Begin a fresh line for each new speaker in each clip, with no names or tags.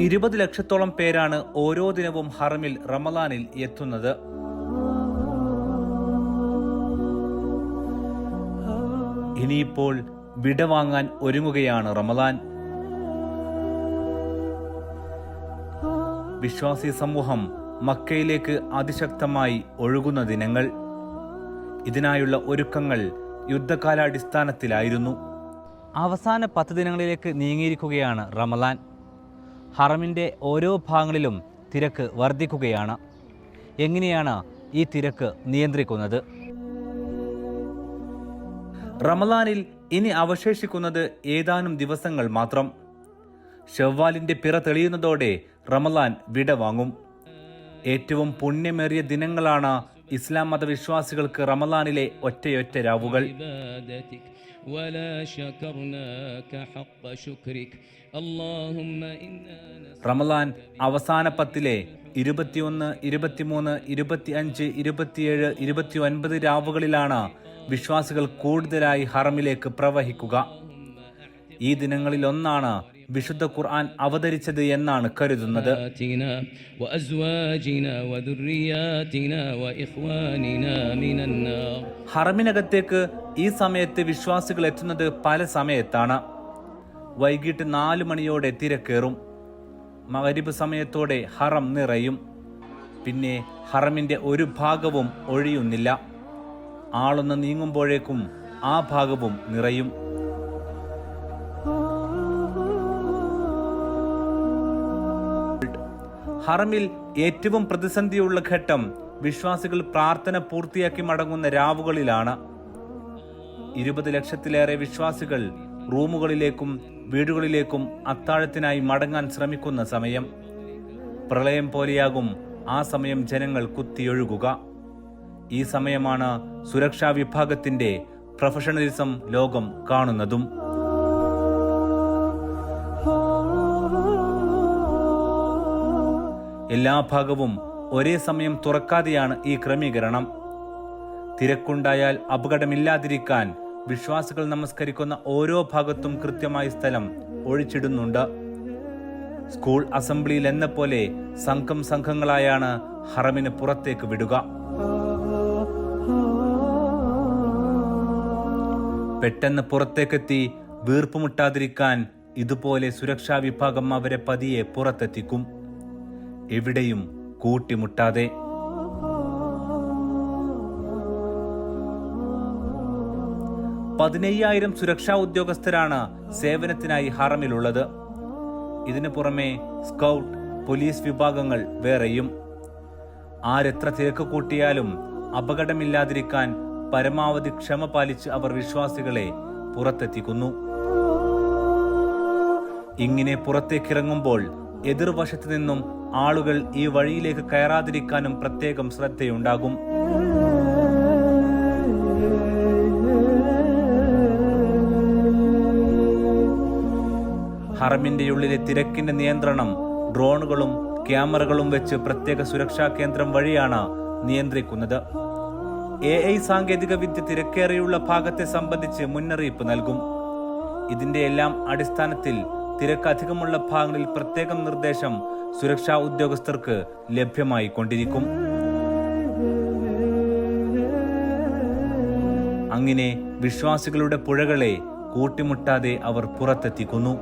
20 ലക്ഷത്തോളം പേരാണ് ഓരോ ദിനവും ഹറമിൽ റമളാനിൽ എത്തുന്നത്. ഇനിയിപ്പോൾ വിടവാങ്ങാൻ ഒരുങ്ങുകയാണ് റമളാൻ. വിശ്വാസി സമൂഹം മക്കയിലേക്ക് അതിശക്തമായി ഒഴുകുന്ന ദിനങ്ങൾ. ഇതിനായുള്ള ഒരുക്കങ്ങൾ യുദ്ധകാലാടിസ്ഥാനത്തിലായിരുന്നു. അവസാന 10 ദിനങ്ങളിലേക്ക് നീങ്ങിയിരിക്കുകയാണ് റമളാൻ. ഹറമിൻ്റെ ഓരോ ഭാഗങ്ങളിലും തിരക്ക് വർദ്ധിക്കുകയാണ്. എങ്ങനെയാണ് ഈ തിരക്ക് നിയന്ത്രിക്കുന്നത്? റമളാനിൽ ഇനി അവശേഷിക്കുന്നത് ഏതാനും ദിവസങ്ങൾ മാത്രം. ശവ്വാലിന്റെ പിറ തെളിയുന്നതോടെ റമളാൻ വിടവാങ്ങും. ഏറ്റവും പുണ്യമേറിയ ദിനങ്ങളാണ് ഇസ്ലാം മതവിശ്വാസികൾക്ക് റമളാനിലെ ഒറ്റയൊറ്റ രാവുകൾ. റമളാൻ അവസാന 10-ലെ 21, 23, 25, 27, 29 രാവുകളിലാണ് വിശ്വാസികൾ കൂടുതലായി ഹറമിലേക്ക് പ്രവഹിക്കുക. ഈ ദിനങ്ങളിലൊന്നാണ് വിശുദ്ധ ഖുർആൻ അവതരിച്ചത് എന്നാണ് കരുതുന്നത്. ഹറമിനകത്തേക്ക് ഈ സമയത്ത് വിശ്വാസികൾ എത്തുന്നത് പല സമയത്താണ്. വൈകിട്ട് 4 മണിയോടെ തിരക്കേറും. മഗ്‌രിബ് സമയത്തോടെ ഹറം നിറയും. പിന്നെ ഹറമിന്റെ ഒരു ഭാഗവും ഒഴിയുന്നില്ല. ആളൊന്ന് നീങ്ങുമ്പോഴേക്കും ആ ഭാഗവും നിറയും. ഹറമിൽ ഏറ്റവും പ്രതിസന്ധിയുള്ള ഘട്ടം വിശ്വാസികൾ പ്രാർത്ഥന പൂർത്തിയാക്കി മടങ്ങുന്ന രാവുകളിലാണ്. 20 ലക്ഷത്തിലേറെ വിശ്വാസികൾ റൂമുകളിലേക്കും വീടുകളിലേക്കും അത്താഴത്തിനായി മടങ്ങാൻ ശ്രമിക്കുന്ന സമയം. പ്രളയം പോലെയാകും ആ സമയം ജനങ്ങൾ കുത്തിയൊഴുകുക. ഈ സമയമാണ് സുരക്ഷാ വിഭാഗത്തിന്റെ പ്രൊഫഷണലിസം ലോകം കാണുന്നതും. എല്ലാ ഭാഗവും ഒരേ സമയം തുറക്കാതെയാണ് ഈ ക്രമീകരണം. തിരക്കുണ്ടായാൽ അപകടമില്ലാതിരിക്കാൻ വിശ്വാസികൾ നമസ്കരിക്കുന്ന ഓരോ ഭാഗത്തും കൃത്യമായി സ്ഥലം ഒഴിച്ചിടുന്നുണ്ട്. സ്കൂൾ അസംബ്ലിയിൽ എന്ന പോലെ സംഘങ്ങളായാണ് ഹറമിന് പുറത്തേക്ക് വിടുക. പെട്ടെന്ന് പുറത്തേക്കെത്തി വീർപ്പുമുട്ടാതിരിക്കാൻ ഇതുപോലെ സുരക്ഷാ വിഭാഗം അവരെ പതിയെ പുറത്തെത്തിക്കും. എവിടെയും കൂട്ടിമുട്ടാതെ. പതിനയ്യായിരം സുരക്ഷാ ഉദ്യോഗസ്ഥരാണ് സേവനത്തിനായി ഹറമിലുള്ളത്. ഇതിനു പുറമെ സ്കൗട്ട്, പോലീസ് വിഭാഗങ്ങൾ വേറെയും. ആരെത്ര തിരക്ക് കൂട്ടിയാലും അപകടമില്ലാതിരിക്കാൻ പരമാവധി ക്ഷമ പാലിച്ച് അവർ വിശ്വാസികളെ പുറത്തെത്തിക്കുന്നു. ഇങ്ങനെ പുറത്തേക്കിറങ്ങുമ്പോൾ എതിർവശത്തു നിന്നും ആളുകൾ ഈ വഴിയിലേക്ക് കയറാതിരിക്കാനും പ്രത്യേകം ശ്രദ്ധയുണ്ടാകും. ഹറമിന്റെ ഉള്ളിലെ തിരക്കിന്റെ നിയന്ത്രണം ഡ്രോണുകളും ക്യാമറകളും വെച്ച് പ്രത്യേക സുരക്ഷാ കേന്ദ്രം വഴിയാണ് നിയന്ത്രിക്കുന്നത്. AI സാങ്കേതിക വിദ്യ തിരക്കേറിയുള്ള ഭാഗത്തെ സംബന്ധിച്ച് മുന്നറിയിപ്പ് നൽകും. ഇതിന്റെ എല്ലാം അടിസ്ഥാനത്തിൽ തിരക്ക് അധികമുള്ള ഭാഗങ്ങളിൽ പ്രത്യേകം നിർദ്ദേശം സുരക്ഷാ ഉദ്യോഗസ്ഥർക്ക് ലഭ്യമായി കൊണ്ടിരിക്കും. അങ്ങനെ വിശ്വാസികളുടെ പുഴകളെ കൂട്ടിമുട്ടാതെ അവർ പുറത്തെത്തിക്കുന്നു.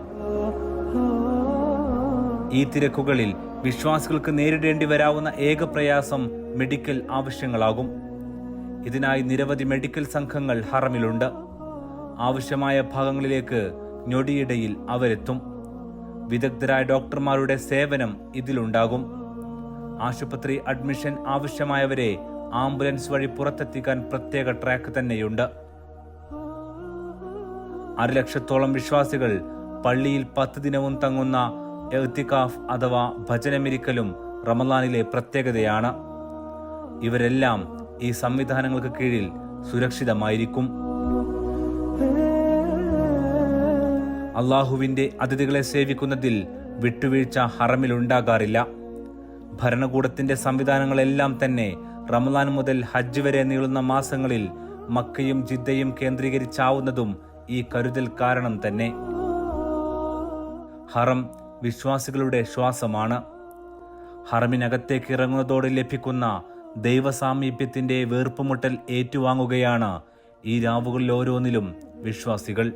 ഈ തിരക്കുകളിൽ വിശ്വാസികൾക്ക് നേരിടേണ്ടി വരാവുന്ന ഏക പ്രയാസം മെഡിക്കൽ ആവശ്യങ്ങളാകും. ഇതിനായി നിരവധി മെഡിക്കൽ സംഘങ്ങൾ ഹറമിലുണ്ട്. ആവശ്യമായ ഭാഗങ്ങളിലേക്ക് ഞൊടിയിടയിൽ അവരെത്തും. വിദഗ്ധരായ ഡോക്ടർമാരുടെ സേവനം ഇതിലുണ്ടാകും. ആശുപത്രി അഡ്മിഷൻ ആവശ്യമായവരെ ആംബുലൻസ് വഴി പുറത്തെത്തിക്കാൻ പ്രത്യേക ട്രാക്ക് തന്നെയുണ്ട്. 1.5 ലക്ഷത്തോളം വിശ്വാസികൾ പള്ളിയിൽ 10 ദിനവും തങ്ങുന്ന ഇഅ്തികാഫ് അഥവാ ഭജനമിരിക്കലും റമളാനിലെ പ്രത്യേകതയാണ്. ഇവരെല്ലാം ഈ സംവിധാനങ്ങൾക്ക് കീഴിൽ സുരക്ഷിതമായിരിക്കും. അള്ളാഹുവിന്റെ അതിഥികളെ സേവിക്കുന്നതിൽ വിട്ടുവീഴ്ച ഹറമിലുണ്ടാകാറില്ല. ഭരണകൂടത്തിന്റെ സംവിധാനങ്ങളെല്ലാം തന്നെ റമളാൻ മുതൽ ഹജ്ജ് വരെ നീളുന്ന മാസങ്ങളിൽ മക്കയും ജിദ്ദയും കേന്ദ്രീകരിച്ചാവുന്നതും ഈ കരുതൽ കാരണം തന്നെ. ഹറം വിശ്വാസികളുടെ ശ്വാസമാണ്. ഹറമിനകത്തേക്ക് ഇറങ്ങുന്നതോടെ ലഭിക്കുന്ന ദൈവസാമീപ്യത്തിൻ്റെ വീർപ്പുമുട്ടൽ ഏറ്റുവാങ്ങുകയാണ് ഈ രാവുകളിൽ ഓരോന്നിലും വിശ്വാസികൾ.